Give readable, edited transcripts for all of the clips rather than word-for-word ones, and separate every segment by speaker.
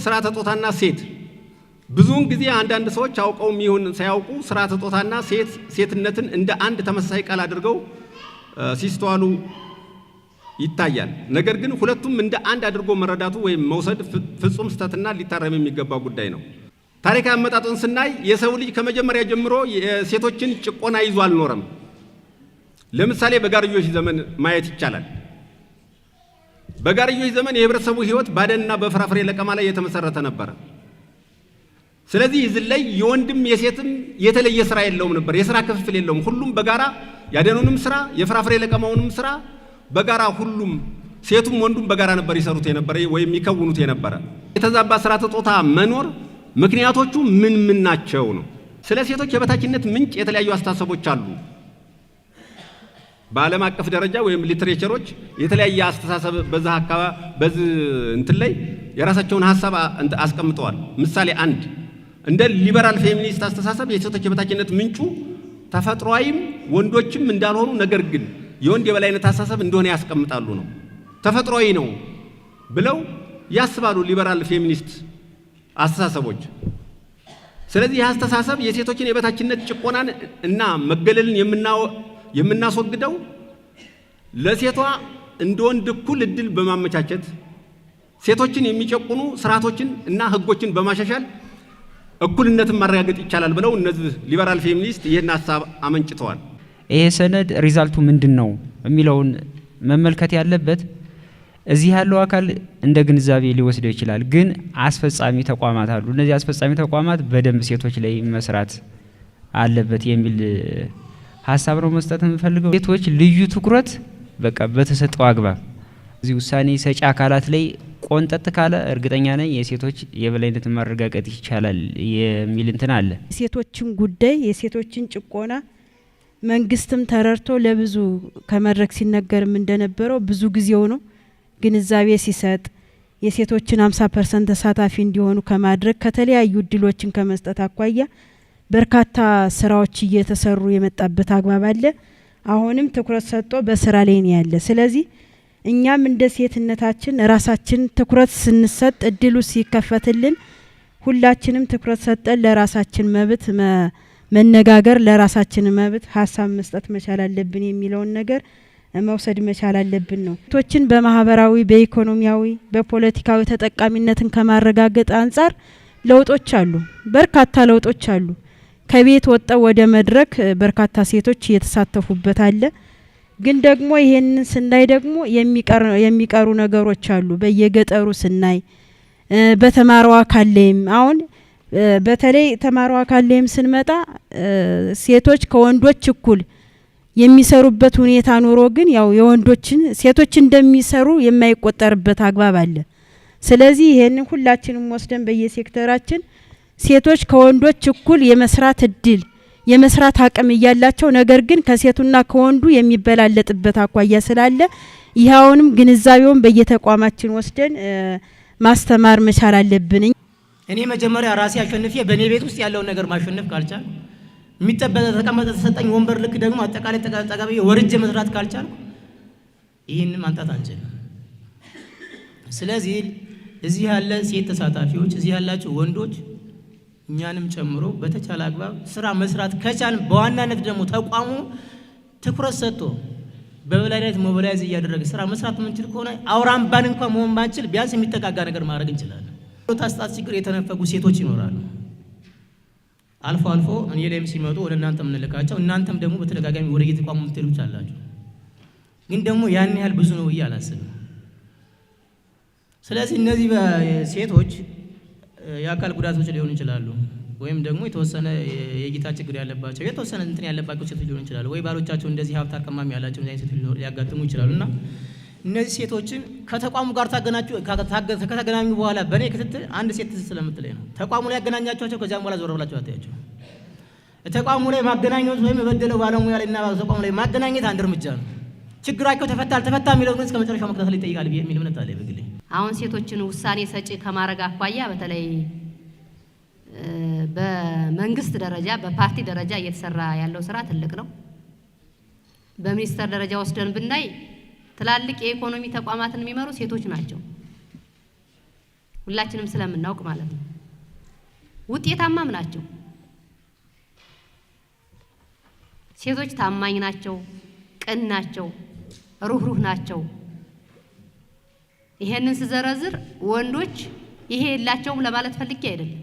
Speaker 1: ስርዓተ ጾታና ሴት ብዙውን ጊዜ አንዳንድ ሰዎች አውቀውም ይሁን ሳያውቁ ስርዓተ ጾታና ሴትነትን እንደ አንድ ተመሳሳይ ቃል አድርገው ሲስተዋሉ ይታያል። ነገር ግን ሁለቱም እንደ አንድ አድርጎ መረዳቱ ወይም መውሰድ ፍጹም ስተትና ሊታረም የሚገባ ጉዳይ ነው። ታሪካዊ አመጣጡን ስናይ የሰው ልጅ ከመጀመሪያ ጀምሮ የሴቶችን ጭቆና ይዞ አልኖረም። ለምሳሌ በጋርዮሽ ዘመን ማየት ይቻላል። በጋርዮሽ ዘመን የህብረተሰቡ ህይወት ባደንና በፍራፍሬ ለቀማ ላይ የተመሰረተ ነበር። ስለዚህ እዚህ ላይ የወንድም የሴትም የተለየ ስራ የለውም ነበር። የስራ ክፍፍል የለውም። ሁሉም በጋራ ያደኑንም ስራ የፍራፍሬ ለቀማውንም ስራ በጋራ ሁሉም ሴቱም ወንዱም በጋራ ነበር ይሰሩት የነበረ ወይም ይከውኑት የነበረ። የተዛባ ስርዓተ ጾታ መኖር ምክንያቶቹ ምን ናቸው ነው? ስለ ሴቶች የበታችነት ምንጭ የተለያዩ አስተሳሰቦች አሉ። በዓለም አቀፍ ደረጃ ወይም ሊትሬቸሮች የተለያየ አስተሳሰብ በዚህ እንትን ላይ የራሳቸውን ሐሳብ አስቀምጠዋል። ምሳሌ አንድ እንደ ሊበራል ፌሚኒስት አስተሳሰብ የሴቶች የበታችነት ምንጩ ተፈጥሯዊም ወንዶችም እንዳልሆኑ ነገር ግን የወንድ የበላይነት አስተሳሰብ እንደሆነ ያስቀምጣሉ ነው። ተፈጥሯዊ ነው ብለው ያስባሉ ሊበራል ፌሚኒስት አስተሳሰቦች። ስለዚህ ይህ አስተሳሰብ የሴቶችን የበታችነት ጭቆናን እና መገለልን የምናስወግደው ለሴቷ እንደ ወንድ እኩል እድል በማመቻቸት ሴቶችን የሚጨቁኑ ስርዓቶችን እና ህጎችን በማሻሻል እኩልነትን ማረጋገጥ ይቻላል ብለው እነዚህ ሊበራል ፌሚኒስት ይህን ሐሳብ አመንጭተዋል።
Speaker 2: ይሄ ሰነድ ሪዛልቱ ምንድነው የሚለውን መመልከት ያለበት እዚህ ያለው አካል እንደ ግንዛቤ ሊወስደው ይችላል። ግን አስፈጻሚ ተቋማት አሉ። እነዚህ አስፈጻሚ ተቋማት በደንብ ሴቶች ላይ መስራት አለበት የሚል ሐሳብ ነው መስጠት የምፈልገው። ሴቶች ልዩ ትኩረት በቃ በተሰጠው አግባብ እዚህ ውሳኔ ሰጪ አካላት ላይ ቆንጠጥ ካለ እርግጠኛ ነኝ የሴቶች የበላይነት ማረጋገጥ ይቻላል የሚል እንትን አለ።
Speaker 3: የሴቶችን ጉዳይ የሴቶችን ጭቆና መንግስትም ተረርቶ ለብዙ ከመድረክ ሲነገርም እንደነበረው ብዙ ጊዜው ነው ግንዛቤ ሲሰጥ የሴቶችን 50% ተሳታፊ እንዲሆኑ ከማድረግ ከተለያዩ እድሎችን ከመስጠት አኳያ በርካታ ስራዎች እየተሰሩ የመጣበት አግባብ አለ። አሁንም ትኩረት ሰጥቶ በስራ ላይ ነው ያለ። ስለዚህ እኛም እንደ ሴትነታችን ራሳችን ትኩረት ስንሰጥ እድሉ ሲከፈትልን ሁላችንም ትኩረት ሰጠን ለራሳችን መብት መነጋገር ለራሳችን መብት ሀሳብ መስጠት መቻል አለብን የሚለውን ነገር መውሰድ መቻል አለብን ነው። ሴቶችን በማህበራዊ በኢኮኖሚያዊ በፖለቲካዊ ተጠቃሚነትን ከማረጋገጥ አንጻር ለውጦች አሉ፣ በርካታ ለውጦች አሉ። ከቤት ወጣው ወደ መድረክ በርካታ ሴቶች እየተሳተፉበት አለ። ግን ደግሞ ይሄንን ስናይ ደግሞ የሚቀሩ ነገሮች አሉ። በየገጠሩ ስናይ በተማረው አካል ላይም አሁን በተለይ ተማረው አካል ላይም ስንመጣ ሴቶች ከወንዶች እኩል የሚሰሩበት ሁኔታ ኖሮ ግን ያው የወንዶችን ሴቶች እንደሚሰሩ የማይቆጠርበት አግባብ አለ። ስለዚህ ይሄንን ሁላችንም ወስደን በየሴክተራችን ሴቶች ከወንዶች እኩል የመስራት እድል የመስራት አቅም እያላቸው ነገር ግን ከሴቱና ከወንዱ የሚበላለጥበት አኳያ ስላለ ይሄውንም ግንዛቤውን በየተቋማችን ወስደን ማስተማር መቻል አለብን።
Speaker 4: እኔ መጀመሪያ ራሴ አሸንፌ በኔ ቤት ውስጥ ያለው ነገር ማሸነፍ ካልቻል የሚጠበቀ ተቀመጠ ተሰጠኝ ወንበር ልክ ደግሞ አጠቃላይ ተቀጣጣቢ ወርጄ መስራት ካልቻል ይሄን ማንጣት አንችልም። ስለዚህ እዚህ ያለ ሴት ተሳታፊዎች እዚህ ያላችሁ ወንዶች እኛንም ጨምሮ በተቻለ አግባብ ስራ መስራት ከቻል በዋናነት ደግሞ ተቋሙ ትኩረት ሰጥቶ በበላይነት ሞቢላይዝ እያደረገ ስራ መስራት የምንችል ከሆነ አውራምባን እንኳን መሆን ባንችል ቢያንስ የሚተጋጋ ነገር ማድረግ እንችላለን። ታስጣት ችግር የተነፈጉ ሴቶች ይኖራሉ። አልፎ አልፎ እኔ ላይም ሲመጡ ወደ እናንተ ምንልካቸው እናንተም ደግሞ በተደጋጋሚ ወደ የተቋሙ ምትሉት አላችሁ። ግን ደግሞ ያን ያህል ብዙ ነው ብዬ አላስብም። ስለዚህ እነዚህ ሴቶች የአካል ጉዳቶች ሊሆኑ ይችላሉ ወይም ደግሞ የተወሰነ የእይታ ችግር ያለባቸው የተወሰነ እንትን ያለባቸው ሴቶች ሊሆኑ ይችላሉ ወይ ባሎቻቸው እንደዚህ ሀብት አከማሚ ያላቸው እንደዚህ ሴቶች ሊያጋጥሙ ይችላሉና እነዚህ ሴቶችን ከተቋሙ ጋር ከተገናኙ በኋላ በኔ ክትትል አንድ ሴት ስለምትለኝ ነው ተቋሙ ላይ ያገናኛቸው ከዛም በኋላ ዞር ብላችሁ አታያቸው። ተቋሙ ላይ ማገናኘት ወይም በደለው ባለሙያ ላይ እና ተቋሙ ላይ ማገናኘት አንድ እርምጃ ነው። ችግራቸው ተፈታ የሚለው ግን እስከ መጨረሻው መከታተል ይጠይቃል የሚል እምነት አለ በግሌ።
Speaker 5: አሁን ሴቶችን ውሳኔ ሰጪ ከማረግ አኳያ በተለይ በመንግስት ደረጃ በፓርቲ ደረጃ እየተሰራ ያለው ስራ ትልቅ ነው። በሚኒስተር ደረጃ ወስደን ብናይ ትላልቅ የኢኮኖሚ ተቋማትን የሚመሩ ሴቶች ናቸው። ሁላችንም ስለምናውቅ ማለት ነው። ውጤታማም ናቸው። ሴቶች ታማኝ ናቸው፣ ቅን ናቸው፣ ሩህሩህ ናቸው። ይሄንን ስዘረዝር ወንዶች ይሄ የላቸውም ለማለት ፈልጌ አይደለም።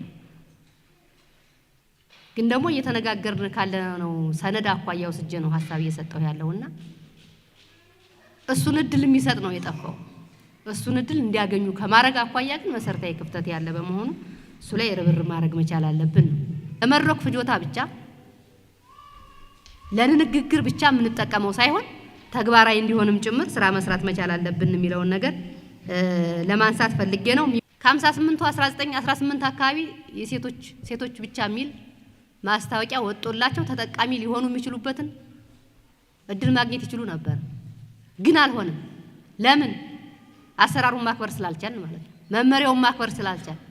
Speaker 5: ግን ደግሞ እየተነጋገርን ካለ ነው ሰነድ አኳያው ስጄ ነው ሐሳብ እየሰጠው ያለውና እሱን እድል የሚሰጥ ነው የጠፋው። እሱን እድል እንዲያገኙ ከማድረግ አኳያ ግን መሰረታዊ ክፍተት ያለ በመሆኑ እሱ ላይ ርብርብ ማድረግ መቻል አለብን። ለመድረክ ፍጆታ ብቻ ለንግግር ብቻ የምንጠቀመው ሳይሆን ተግባራዊ እንዲሆንም ጭምር ስራ መስራት መቻል አለብን የሚለውን ነገር ለማንሳት ፈልጌ ነው። ከ58 19 18 አካባቢ ሴቶች ብቻ የሚል ማስታወቂያ ወጥቶላቸው ተጠቃሚ ሊሆኑ የሚችሉበትን እድል ማግኘት ይችሉ ነበር። ግን አልሆነም። ለምን? አሰራሩን ማክበር ስላልቻልን ማለት ነው። መመሪያውን ማክበር ስላልቻልን